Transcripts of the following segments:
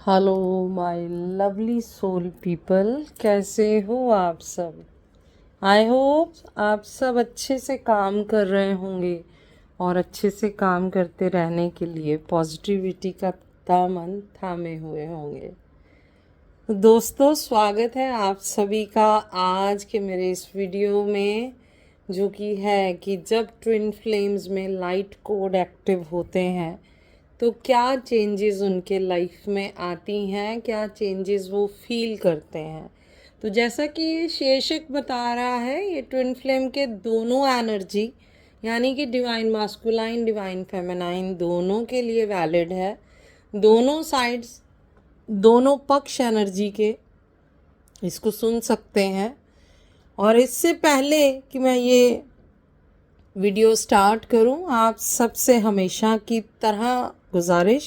Hello my lovely soul people, कैसे हो आप सब। आई होप आप सब अच्छे से काम कर रहे होंगे और अच्छे से काम करते रहने के लिए पॉजिटिविटी का दामन थामे हुए होंगे। तो दोस्तों, स्वागत है आप सभी का आज के मेरे इस वीडियो में, जो कि है कि जब ट्विन फ्लेम्स में लाइट कोड एक्टिव होते हैं तो क्या चेंजेस उनके लाइफ में आती हैं, क्या चेंजेस वो फील करते हैं। तो जैसा कि ये शीर्षक बता रहा है, ये ट्विन फ्लेम के दोनों एनर्जी यानी कि डिवाइन मास्कुलाइन डिवाइन फेमिनाइन दोनों के लिए वैलिड है। दोनों साइड्स, दोनों पक्ष एनर्जी के इसको सुन सकते हैं। और इससे पहले कि मैं ये वीडियो स्टार्ट करूं, आप सबसे हमेशा की तरह गुजारिश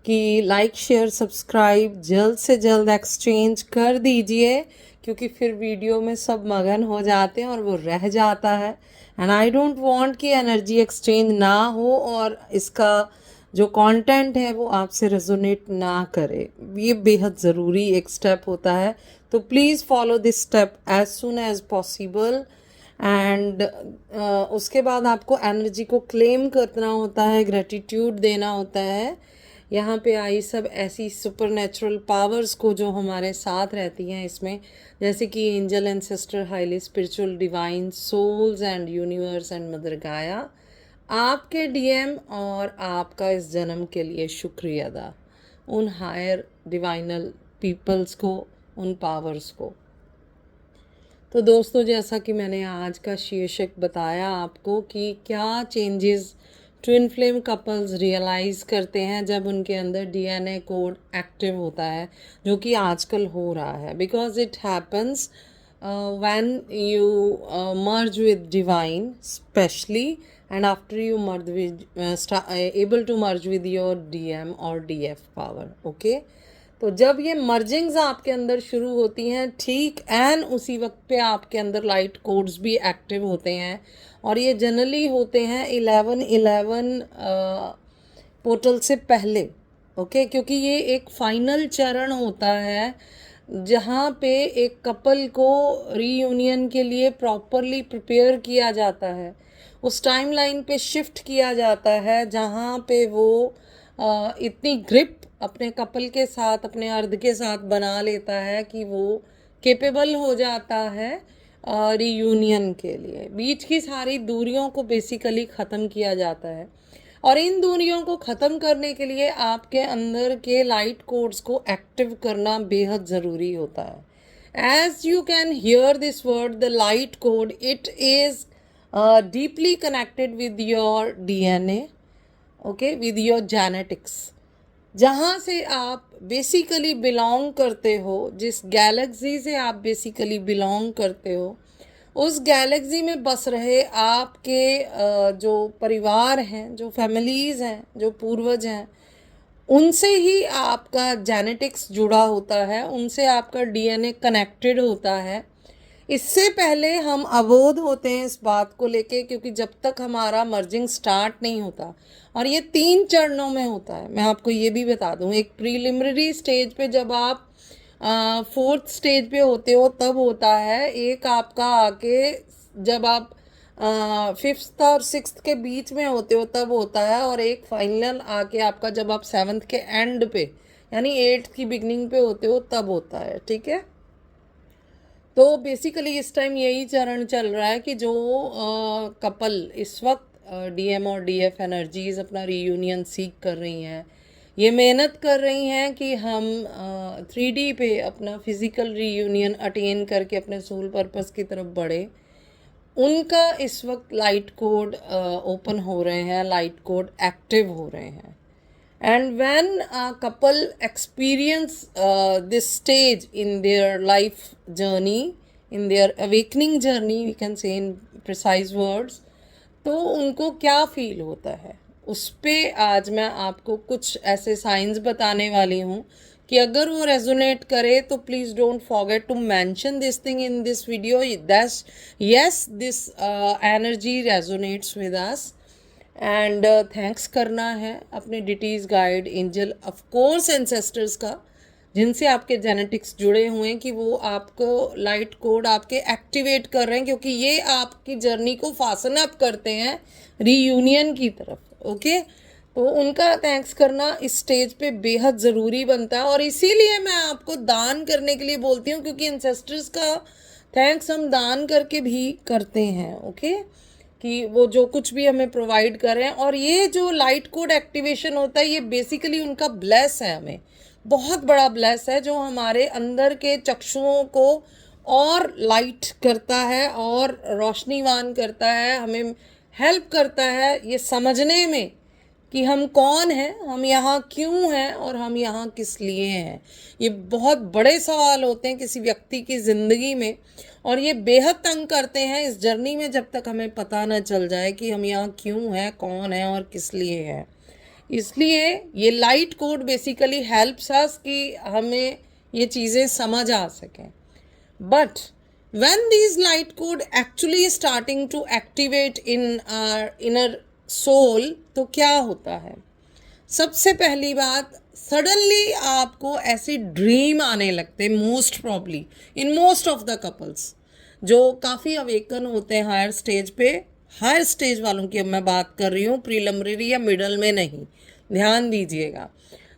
कि लाइक शेयर सब्सक्राइब जल्द से जल्द एक्सचेंज कर दीजिए, क्योंकि फिर वीडियो में सब मगन हो जाते हैं और वो रह जाता है। एंड आई डोंट वांट कि एनर्जी एक्सचेंज ना हो और इसका जो कंटेंट है वो आपसे रेजोनेट ना करे। ये बेहद ज़रूरी एक स्टेप होता है, तो please follow this step as soon as possible. And उसके बाद आपको एनर्जी को क्लेम करना होता है, ग्रेटिट्यूड देना होता है यहाँ पे आई सब ऐसी सुपर नेचुरल पावर्स को जो हमारे साथ रहती हैं इसमें, जैसे कि angel and sister, highly spiritual divine souls and universe and mother Gaia. आपके डीएम और आपका इस जन्म के लिए शुक्रिया अदा उन हायर डिवाइनल पीपल्स को, उन पावर्स को। तो दोस्तों, जैसा कि मैंने आज का शीर्षक बताया आपको कि क्या changes twin flame couples realise करते हैं जब उनके अंदर डीएनए कोड एक्टिव होता है, जो कि आजकल हो रहा है। Because it happens when you merge with divine specially, and after you merge with able to merge with your DM और DF power। ओके, तो जब ये मर्जिंग्स आपके अंदर शुरू होती हैं, ठीक एंड उसी वक्त पे आपके अंदर लाइट कोड्स भी एक्टिव होते हैं। और ये जनरली होते हैं 11-11 पोर्टल से पहले। ओके, क्योंकि ये एक फाइनल चरण होता है जहाँ पे एक कपल को रीयूनियन के लिए प्रॉपरली प्रिपेयर किया जाता है, उस टाइमलाइन पे शिफ्ट किया जाता है जहाँ पे वो इतनी ग्रिप अपने कपल के साथ, अपने अर्ध के साथ बना लेता है कि वो केपेबल हो जाता है रीयूनियन के लिए। बीच की सारी दूरियों को बेसिकली ख़त्म किया जाता है, और इन दूरियों को ख़त्म करने के लिए आपके अंदर के लाइट कोड्स को एक्टिव करना बेहद ज़रूरी होता है। As you can hear this word the light code, it is deeply connected with your DNA, okay, with your genetics। जहाँ से आप बेसिकली बिलोंग करते हो, जिस गैलेक्सी से आप बेसिकली बिलोंग करते हो, उस गैलेक्सी में बस रहे आपके जो परिवार हैं, जो फैमिलीज़ हैं, जो पूर्वज हैं, उनसे ही आपका जेनेटिक्स जुड़ा होता है, उनसे आपका डीएनए कनेक्टेड होता है। इससे पहले हम अबोध होते हैं इस बात को लेके, क्योंकि जब तक हमारा मर्जिंग स्टार्ट नहीं होता, और ये 3 चरणों में होता है। मैं आपको ये भी बता दूं, एक प्रीलिमिनरी स्टेज पे जब आप 4th स्टेज पे होते हो तब होता है, एक आपका आके जब आप 5th और 6th के बीच में होते हो तब होता है, और एक फाइनल आके आपका जब आप 7th के एंड पे यानी 8th की बिगनिंग पे होते हो तब होता है। ठीक है, तो बेसिकली इस टाइम यही चरण चल रहा है कि जो कपल इस वक्त डीएम और डीएफ एनर्जीज अपना रीयूनियन सीख कर रही हैं, ये मेहनत कर रही हैं कि हम 3D पे अपना फिज़िकल रीयूनियन अटेन करके अपने सोल पर्पस की तरफ बढ़े। उनका इस वक्त लाइट कोड ओपन हो रहे हैं, लाइट कोड एक्टिव हो रहे हैं। And when a couple experience this stage in their life journey, in their awakening journey, we can say in precise words, तो उनको क्या फील होता है, उस पे आज मैं आपको कुछ ऐसे साइंस बताने वाली हूँ कि अगर वो रेजोनेट करे तो please don't forget to mention this thing in this video, that's yes this energy resonates with us. And thanks करना है अपने deities, guide, angel, of course ancestors का, जिनसे आपके जेनेटिक्स जुड़े हुए हैं, कि वो आपको लाइट कोड आपके एक्टिवेट कर रहे हैं, क्योंकि ये आपकी जर्नी को फासन अप करते हैं रीयूनियन की तरफ। ओके, तो उनका थैंक्स करना इस स्टेज पे बेहद ज़रूरी बनता है। और इसीलिए मैं आपको दान करने के लिए बोलती हूँ, क्योंकि एंसेस्टर्स का थैंक्स हम दान करके भी करते हैं। ओके, कि वो जो कुछ भी हमें प्रोवाइड करें। और ये जो लाइट कोड एक्टिवेशन होता है, ये बेसिकली उनका ब्लेस है, हमें बहुत बड़ा ब्लेस है, जो हमारे अंदर के चक्षुओं को और लाइट करता है और रोशनीवान करता है, हमें हेल्प करता है ये समझने में कि हम कौन हैं, हम यहाँ क्यों हैं और हम यहाँ किस लिए हैं। ये बहुत बड़े सवाल होते हैं किसी व्यक्ति की ज़िंदगी में, और ये बेहद तंग करते हैं इस जर्नी में, जब तक हमें पता न चल जाए कि हम यहाँ क्यों हैं, कौन है और किस लिए हैं। इसलिए ये light code basically helps us कि हमें ये चीज़ें समझ आ सकें। But when these light code actually starting to activate in our inner soul, तो क्या होता है? सबसे पहली बात, सडनली आपको ऐसे ड्रीम आने लगते, most probably in most of the couples जो काफ़ी अवेकन होते हैं हायर स्टेज पे। हायर स्टेज वालों की अब मैं बात कर रही हूँ, प्रीलिमिनरी या मिडल में नहीं, ध्यान दीजिएगा।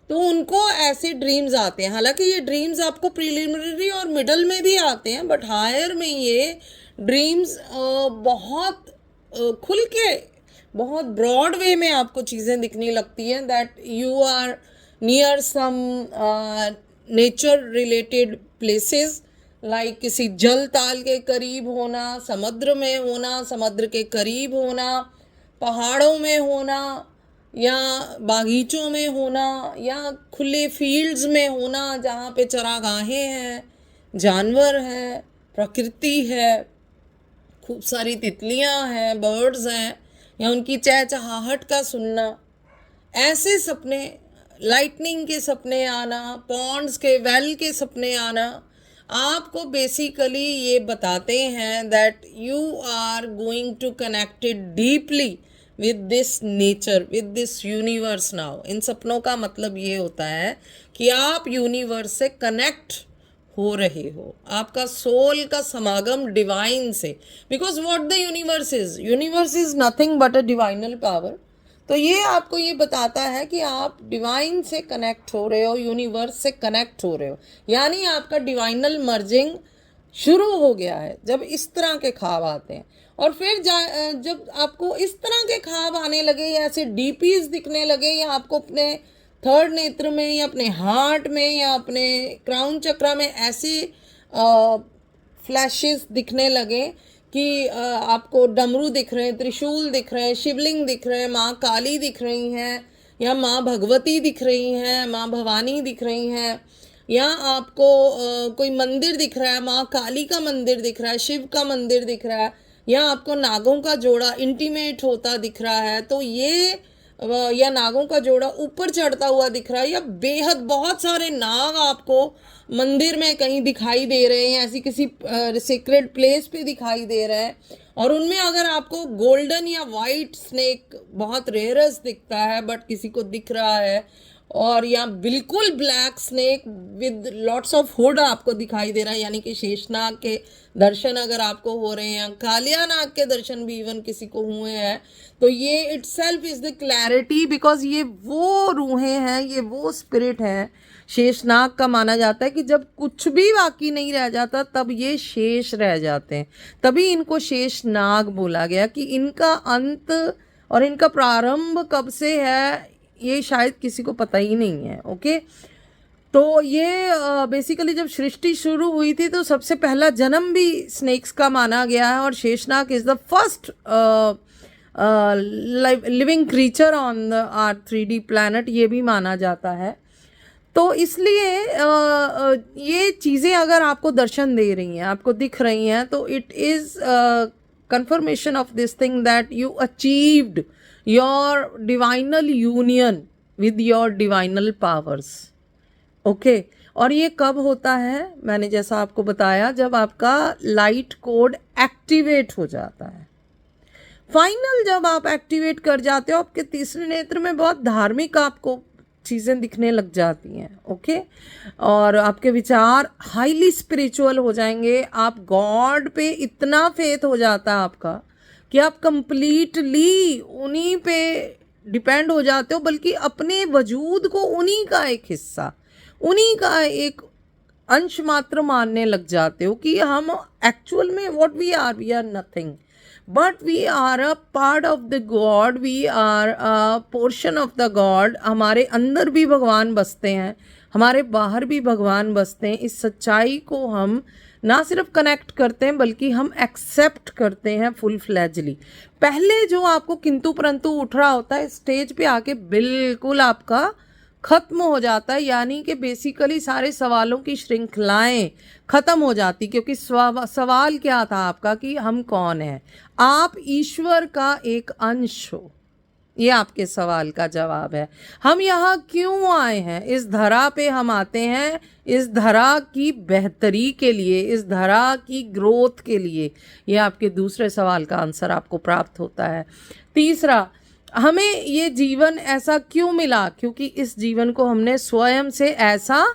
तो उनको ऐसे ड्रीम्स आते हैं, हालांकि ये ड्रीम्स आपको प्रीलिमिनरी और मिडल में भी आते हैं, बट हायर में ये ड्रीम्स बहुत खुल के, बहुत ब्रॉड वे में आपको चीज़ें दिखने लगती हैं, that you are near some nature related places, like किसी जल ताल के करीब होना, समुद्र में होना, समुद्र के करीब होना, पहाड़ों में होना, या बागीचों में होना, या खुले फील्ड्स में होना जहाँ पे चरागाहें हैं, जानवर हैं, प्रकृति है, खूब सारी तितलियाँ हैं, बर्ड्स हैं, या उनकी चहचहाहट का सुनना। ऐसे सपने, लाइटनिंग के सपने आना, पॉन्ड्स के, वेल के सपने आना, आपको बेसिकली ये बताते हैं that you are going to connected deeply with this nature, with this universe now. इन सपनों का मतलब ये होता है कि आप यूनिवर्स से कनेक्ट हो रहे हो, आपका सोल का समागम डिवाइन से। Because what the universe is nothing but a divinal power. तो ये आपको ये बताता है कि आप डिवाइन से कनेक्ट हो रहे हो, यूनिवर्स से कनेक्ट हो रहे हो, यानी आपका डिवाइनल मर्जिंग शुरू हो गया है जब इस तरह के ख्वाब आते हैं। और फिर जब आपको इस तरह के ख्वाब आने लगे, या ऐसे डीपीज दिखने लगे, या आपको अपने थर्ड नेत्र में, या अपने हार्ट में, या अपने क्राउन चक्रा में ऐसे फ्लैशेस दिखने लगे कि आपको डमरू दिख रहे हैं, त्रिशूल दिख रहे हैं, शिवलिंग दिख रहे हैं, माँ काली दिख रही हैं, या माँ भगवती दिख रही हैं, माँ भवानी दिख रही हैं, या आपको कोई मंदिर दिख रहा है, माँ काली का मंदिर दिख रहा है, शिव का मंदिर दिख रहा है, या आपको नागों का जोड़ा इंटीमेट होता दिख रहा है, तो ये या नागों का जोड़ा ऊपर चढ़ता हुआ दिख रहा है, या बेहद बहुत सारे नाग आपको मंदिर में कहीं दिखाई दे रहे हैं, ऐसी किसी सीक्रेट प्लेस पे दिखाई दे रहे हैं, और उनमें अगर आपको गोल्डन या वाइट स्नेक बहुत रेयरस दिखता है बट किसी को दिख रहा है, और या बिल्कुल black snake with lots of hood आपको दिखाई दे रहा है, यानी कि शेषनाग के दर्शन अगर आपको हो रहे हैं, कालिया नाग के दर्शन भी इवन किसी को हुए हैं, तो ये itself is the clarity, because ये वो रूहें हैं, ये वो स्पिरिट हैं। शेषनाग का माना जाता है कि जब कुछ भी बाकी नहीं रह जाता तब ये शेष रह जाते हैं, तभी इनको शेषनाग बोला गया। कि इनका अंत और इनका प्रारंभ कब से है ये शायद किसी को पता ही नहीं है। ओके, तो ये बेसिकली जब सृष्टि शुरू हुई थी तो सबसे पहला जन्म भी स्नेक्स का माना गया है, और Sheshnag is the first living creature on the our 3D planet, ये भी माना जाता है। तो इसलिए ये चीज़ें अगर आपको दर्शन दे रही हैं, आपको दिख रही हैं, तो it is confirmation of this thing that you achieved your divinal union with your divinal powers. Okay, और ये कब होता है? मैंने जैसा आपको बताया, जब आपका लाइट कोड एक्टिवेट हो जाता है। फाइनल जब आप एक्टिवेट कर जाते हो, आपके तीसरे नेत्र में बहुत धार्मिक आपको चीज़ें दिखने लग जाती हैं। ओके, और आपके विचार हाईली स्पिरिचुअल हो जाएंगे। आप गॉड पे इतना फेथ हो जाता है आपका कि आप कंप्लीटली उन्हीं पे डिपेंड हो जाते हो, बल्कि अपने वजूद को उन्हीं का एक हिस्सा, उन्हीं का एक अंश मात्र मानने लग जाते हो कि हम एक्चुअल में we are nothing, but we are a part of the God, we are a portion of the God. हमारे अंदर भी भगवान बसते हैं, हमारे बाहर भी भगवान बसते हैं। इस सच्चाई को हम ना सिर्फ कनेक्ट करते हैं बल्कि हम एक्सेप्ट करते हैं फुल फ्लैजली। पहले जो आपको किंतु परंतु उठ रहा होता है, स्टेज पे आके बिल्कुल आपका खत्म हो जाता है, यानी कि बेसिकली सारे सवालों की श्रृंखलाएं खत्म हो जाती। क्योंकि सवाल क्या था आपका कि हम कौन हैं? आप ईश्वर का एक अंश हो, ये आपके सवाल का जवाब है। हम यहाँ क्यों आए हैं? इस धरा पे हम आते हैं इस धरा की बेहतरी के लिए, इस धरा की ग्रोथ के लिए। ये आपके दूसरे सवाल का आंसर आपको प्राप्त होता है। तीसरा, हमें ये जीवन ऐसा क्यों मिला? क्योंकि इस जीवन को हमने स्वयं से ऐसा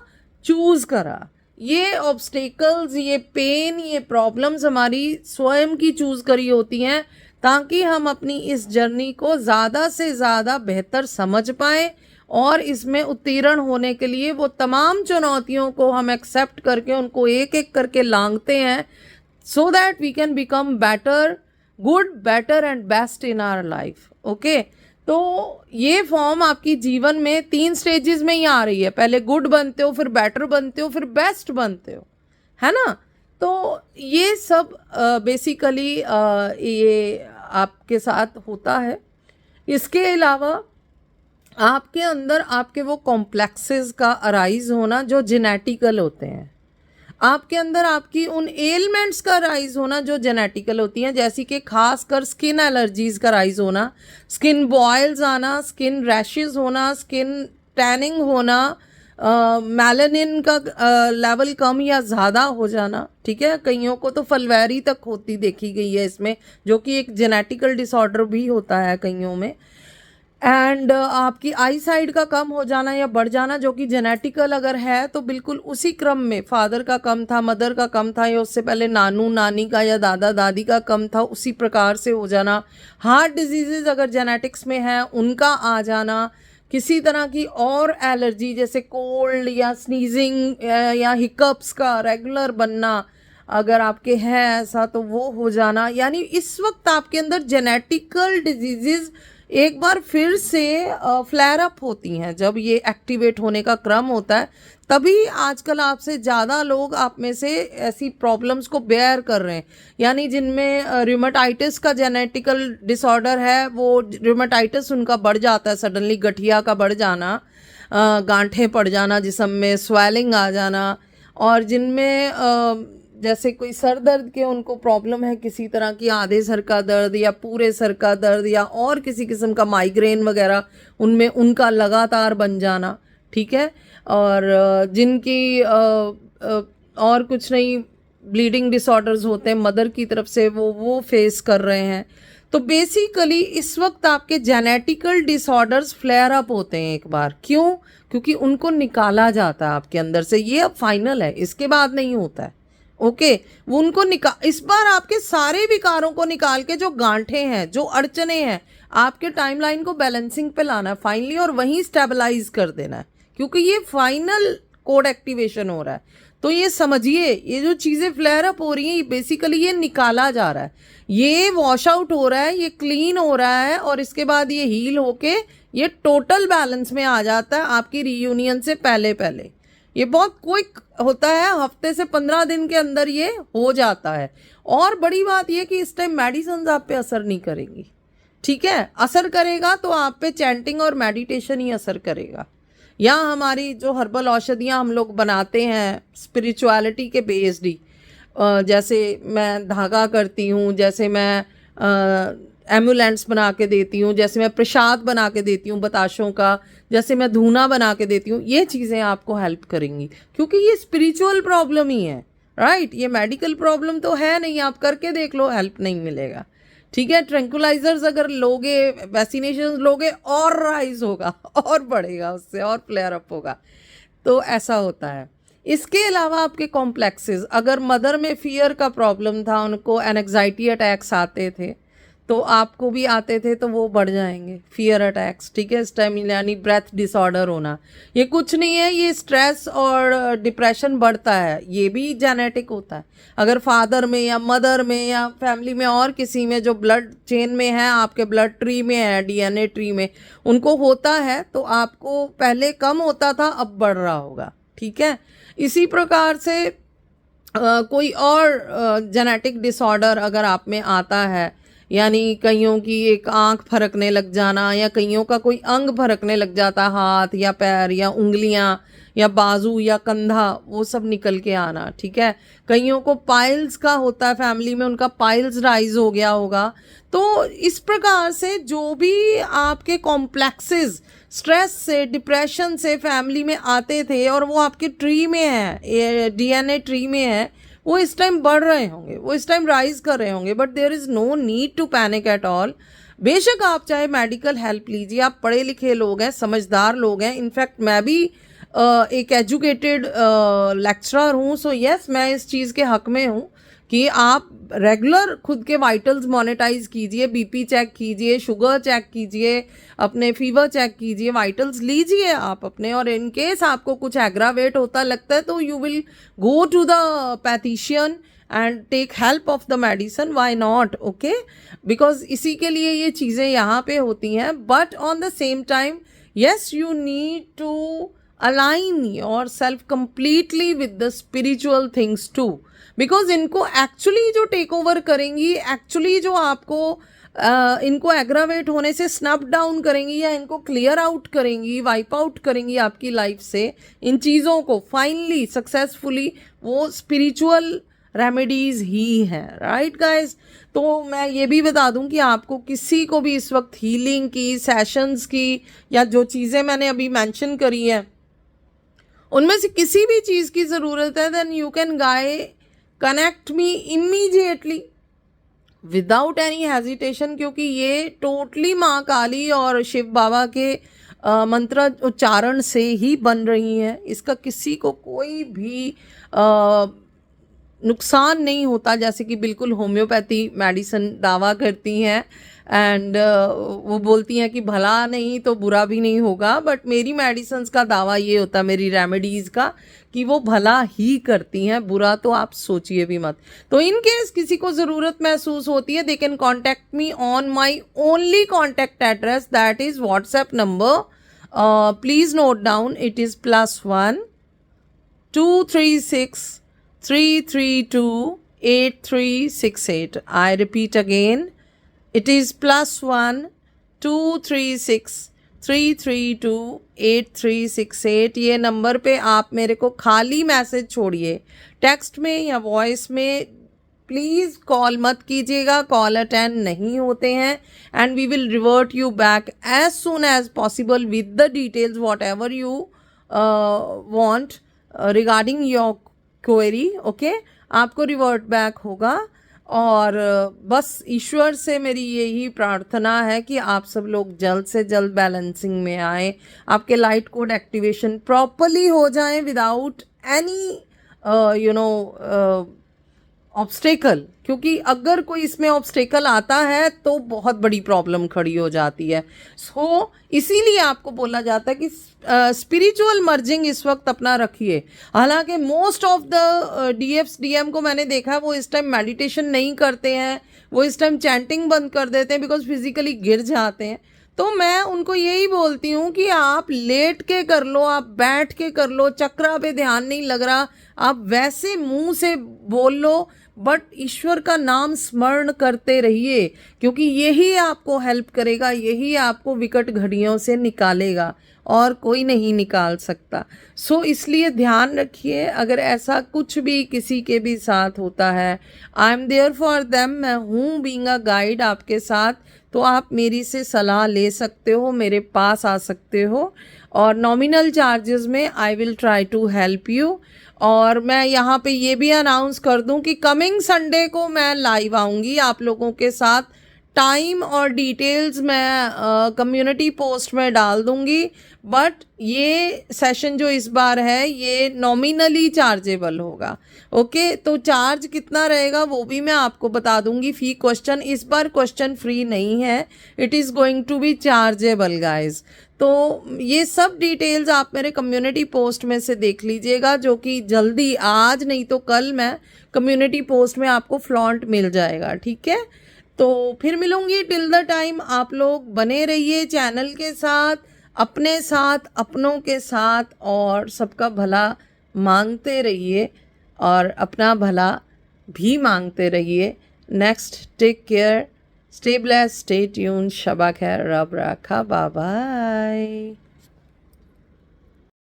चूज करा। ये ऑब्स्टेकल्स, ये पेन, ये प्रॉब्लम्स हमारी स्वयं की चूज करी होती हैं, ताकि हम अपनी इस जर्नी को ज़्यादा से ज़्यादा बेहतर समझ पाएँ और इसमें उत्तीर्ण होने के लिए वो तमाम चुनौतियों को हम एक्सेप्ट करके उनको एक एक करके लांघते हैं, so that we can become better, good, better and best in our life. Okay, तो ये फॉर्म आपकी जीवन में 3 स्टेजेस में ही आ रही है। पहले गुड बनते हो, फिर बेटर बनते हो, फिर बेस्ट बनते हो, है ना? तो ये सब बेसिकली ये आपके साथ होता है। इसके अलावा आपके अंदर आपके वो कॉम्प्लेक्सेस का अराइज होना जो जेनेटिकल होते हैं, आपके अंदर आपकी उन एलिमेंट्स का राइज होना जो जेनेटिकल होती हैं, जैसे कि खासकर स्किन एलर्जीज का राइज होना, स्किन बॉयल्स आना, स्किन रैशेस होना, स्किन टैनिंग होना, मेलानिन का लेवल कम या ज़्यादा हो जाना। ठीक है, कईयों को तो फलवैरी तक होती देखी गई है इसमें, जो कि एक जेनेटिकल डिसऑर्डर भी होता है कईयों में। एंड आपकी आई साइड का कम हो जाना या बढ़ जाना, जो कि जेनेटिकल अगर है तो बिल्कुल उसी क्रम में फादर का कम था, मदर का कम था, या उससे पहले नानू नानी का या दादा दादी का कम था, उसी प्रकार से हो जाना। हार्ट डिजीजेज अगर जेनेटिक्स में है उनका आ जाना, किसी तरह की और एलर्जी जैसे कोल्ड या स्नीजिंग या हिकअप्स का रेगुलर बनना अगर आपके है ऐसा, तो वो हो जाना। यानी इस वक्त आपके अंदर जेनेटिकल डिजीजेज एक बार फिर से फ्लेयर अप होती हैं। जब ये एक्टिवेट होने का क्रम होता है, तभी आजकल आपसे ज़्यादा लोग आप में से ऐसी प्रॉब्लम्स को बेयर कर रहे हैं। यानी जिनमें रूमेटाइटिस का जेनेटिकल डिसऑर्डर है, वो रूमेटाइटिस उनका बढ़ जाता है सडनली, गठिया का बढ़ जाना, गांठें पड़ जाना जिस्म में, स्वेलिंग आ जाना। और जिनमें जैसे कोई सर दर्द के उनको प्रॉब्लम है किसी तरह की, आधे सर का दर्द या पूरे सर का दर्द या और किसी किस्म का माइग्रेन वगैरह, उनमें उनका लगातार बन जाना। ठीक है, और जिनकी और कुछ नहीं ब्लीडिंग डिसऑर्डर्स होते हैं मदर की तरफ से, वो फेस कर रहे हैं। तो बेसिकली इस वक्त आपके जेनेटिकल डिसऑर्डर्स फ्लेयर अप होते हैं एक बार। क्यों? क्योंकि उनको निकाला जाता है आपके अंदर से। ये अब फाइनल है, इसके बाद नहीं होता है। ओके, वो उनको इस बार आपके सारे विकारों को निकाल के जो गांठें हैं, जो अड़चने हैं, आपके टाइमलाइन को बैलेंसिंग पे लाना है फाइनली, और वहीं स्टेबलाइज कर देना है, क्योंकि ये फाइनल कोड एक्टिवेशन हो रहा है। तो ये समझिए, ये जो चीज़ें फ्लेयर अप हो रही हैं, ये बेसिकली ये निकाला जा रहा है, ये वॉश आउट हो रहा है, ये क्लीन हो रहा है, और इसके बाद ये हील होके ये टोटल बैलेंस में आ जाता है आपकी रीयूनियन से पहले पहले। ये बहुत क्विक होता है, हफ्ते से 15 दिन के अंदर ये हो जाता है। और बड़ी बात ये कि इस टाइम मेडिसिन आप पे असर नहीं करेंगी। ठीक है, असर करेगा तो आप पे चैंटिंग और मेडिटेशन ही असर करेगा, या हमारी जो हर्बल औषधियाँ हम लोग बनाते हैं स्पिरिचुअलिटी के बेस्ड ही, जैसे मैं धागा करती हूँ, जैसे मैं एम्बुलेंस बना के देती हूँ, जैसे मैं प्रसाद बना के देती हूँ बताशों का, जैसे मैं धूना बना के देती हूँ, ये चीज़ें आपको हेल्प करेंगी, क्योंकि ये स्पिरिचुअल प्रॉब्लम ही है। राइट, ये मेडिकल प्रॉब्लम तो है नहीं, आप करके देख लो, हेल्प नहीं मिलेगा। ठीक है। ट्रैंकुलाइजर्स अगर लोगे, वैक्सीनेशन लोगे, और राइज होगा और बढ़ेगा, उससे और फ्लेयर अप होगा। तो ऐसा होता है। इसके अलावा आपके कॉम्प्लेक्सेस, अगर मदर में फियर का प्रॉब्लम था, उनको एनजाइटी अटैक्स आते थे, तो आपको भी आते थे, तो वो बढ़ जाएंगे फियर अटैक्स। ठीक है। इस टाइम यानी ब्रेथ डिसऑर्डर होना, ये कुछ नहीं है, ये स्ट्रेस और डिप्रेशन बढ़ता है, ये भी जेनेटिक होता है। अगर फादर में या मदर में या फैमिली में और किसी में जो ब्लड चेन में है, आपके ब्लड ट्री में है, डीएनए ट्री में उनको होता है, तो आपको पहले कम होता था, अब बढ़ रहा होगा। ठीक है। इसी प्रकार से कोई और जेनेटिक डिसऑर्डर अगर आप में आता है, यानी कईयों की एक आंख फरकने लग जाना, या कईयों का कोई अंग फरकने लग जाता, हाथ या पैर या उंगलियां या बाजू या कंधा, वो सब निकल के आना। ठीक है। कईयों को पाइल्स का होता है, फैमिली में उनका पाइल्स राइज हो गया होगा। तो इस प्रकार से जो भी आपके कॉम्प्लेक्सेस स्ट्रेस से, डिप्रेशन से फैमिली में आते थे, और वो आपके ट्री में है, डीएनए ट्री में है, वो इस टाइम बढ़ रहे होंगे, वो इस टाइम राइज कर रहे होंगे। But there is no need to panic at all. बेशक आप चाहे मेडिकल हेल्प लीजिए, आप पढ़े लिखे लोग हैं, समझदार लोग हैं। इनफैक्ट मैं भी एक एजुकेटेड लेक्चरर हूँ, सो यस, मैं इस चीज़ के हक में हूँ कि आप रेगुलर खुद के वाइटल्स मॉनिटाइज कीजिए, बीपी चेक कीजिए, शुगर चेक कीजिए, अपने फीवर चेक कीजिए, वाइटल्स लीजिए आप अपने। और इन केस आपको कुछ एग्रावेट होता लगता है, तो you will go to the physician and take help of the medicine, why not, okay. Because इसी के लिए ये चीज़ें यहाँ पे होती हैं। But on the same time yes, you need to align yourself completely with the spiritual things too, because इनको एक्चुअली जो टेक ओवर करेंगी, एक्चुअली जो आपको इनको एग्रावेट होने से स्नप डाउन करेंगी या इनको क्लियर आउट करेंगी, वाइप आउट करेंगी आपकी लाइफ से, इन चीज़ों को फाइनली सक्सेसफुली, वो स्पिरिचुअल रेमेडीज ही हैं। Right guys. तो मैं ये भी बता दूं कि आपको किसी को भी इस वक्त हीलिंग की, सेशंस की, या जो चीज़ें मैंने अभी मेंशन करी हैं, उनमें से किसी भी चीज़ की ज़रूरत है, then you can connect me immediately without any hesitation, क्योंकि ये टोटली माँ काली और शिव बाबा के मंत्र उच्चारण से ही बन रही हैं। इसका किसी को कोई भी नुकसान नहीं होता, जैसे कि बिल्कुल होम्योपैथी मेडिसिन दावा करती हैं, एंड वो बोलती हैं कि भला नहीं तो बुरा भी नहीं होगा। बट मेरी मेडिसिन्स का दावा ये होता है, मेरी रेमेडीज़ का, कि वो भला ही करती हैं, बुरा तो आप सोचिए भी मत। तो इन केस किसी को ज़रूरत महसूस होती है, they can contact me on my only contact address, that is WhatsApp number. Please note down, it is +1 236 332 8368. I repeat again, it is +1 236 332 8368. ये नंबर पे आप मेरे को खाली मैसेज छोड़िए, टेक्स्ट में या वॉइस में। प्लीज़ कॉल मत कीजिएगा, कॉल अटेंड नहीं होते हैं, and we will revert you back as soon as possible with the details whatever you want regarding your query. Okay, आपको रिवर्ट बैक होगा। और बस ईश्वर से मेरी यही प्रार्थना है कि आप सब लोग जल्द से जल्द बैलेंसिंग में आए, आपके लाइट कोड एक्टिवेशन प्रॉपरली हो जाए विदाउट एनी ऑब्स्टेकल, क्योंकि अगर कोई इसमें ऑब्स्टेकल आता है तो बहुत बड़ी प्रॉब्लम खड़ी हो जाती है। सो इसीलिए आपको बोला जाता है कि स्पिरिचुअल मर्जिंग इस वक्त अपना रखिए। हालांकि मोस्ट ऑफ द डीएम को मैंने देखा है, वो इस टाइम मेडिटेशन नहीं करते हैं, वो इस टाइम चैंटिंग बंद कर देते हैं, बिकॉज फिजिकली गिर जाते हैं। तो मैं उनको यही बोलती हूँ कि आप लेट के कर लो, आप बैठ के कर लो, चक्रा पे ध्यान नहीं लग रहा, आप वैसे मुंह से बोल लो, बट ईश्वर का नाम स्मरण करते रहिए, क्योंकि यही आपको हेल्प करेगा, यही आपको विकट घड़ियों से निकालेगा, और कोई नहीं निकाल सकता। सो इसलिए ध्यान रखिए, अगर ऐसा कुछ भी किसी के भी साथ होता है, I am there for them, मैं हूँ बीइंग अ गाइड आपके साथ। तो आप मेरी से सलाह ले सकते हो, मेरे पास आ सकते हो, और नॉमिनल चार्जेस में I will try to help you. और मैं यहाँ पे ये भी अनाउंस कर दूँ कि कमिंग संडे को मैं लाइव आऊँगी आप लोगों के साथ टाइम और डिटेल्स मैं कम्युनिटी पोस्ट में डाल दूंगी, बट ये सेशन जो इस बार है ये नॉमिनली चार्जेबल होगा। ओके, तो चार्ज कितना रहेगा वो भी मैं आपको बता दूंगी। फी क्वेश्चन इस बार क्वेश्चन फ्री नहीं है, it is going to be chargeable guys. तो ये सब डिटेल्स आप मेरे कम्युनिटी पोस्ट में से देख लीजिएगा, जो कि जल्दी, आज नहीं तो कल मैं कम्युनिटी पोस्ट में आपको फ्लॉन्ट मिल जाएगा। ठीक है, तो फिर मिलूंगी। टिल द टाइम आप लोग बने रहिए चैनल के साथ, अपने साथ, अपनों के साथ, और सबका भला मांगते रहिए और अपना भला भी मांगते रहिए। Next, take care, stay blessed, stay tune, शबा खैर, रब रखा, बाय बाय।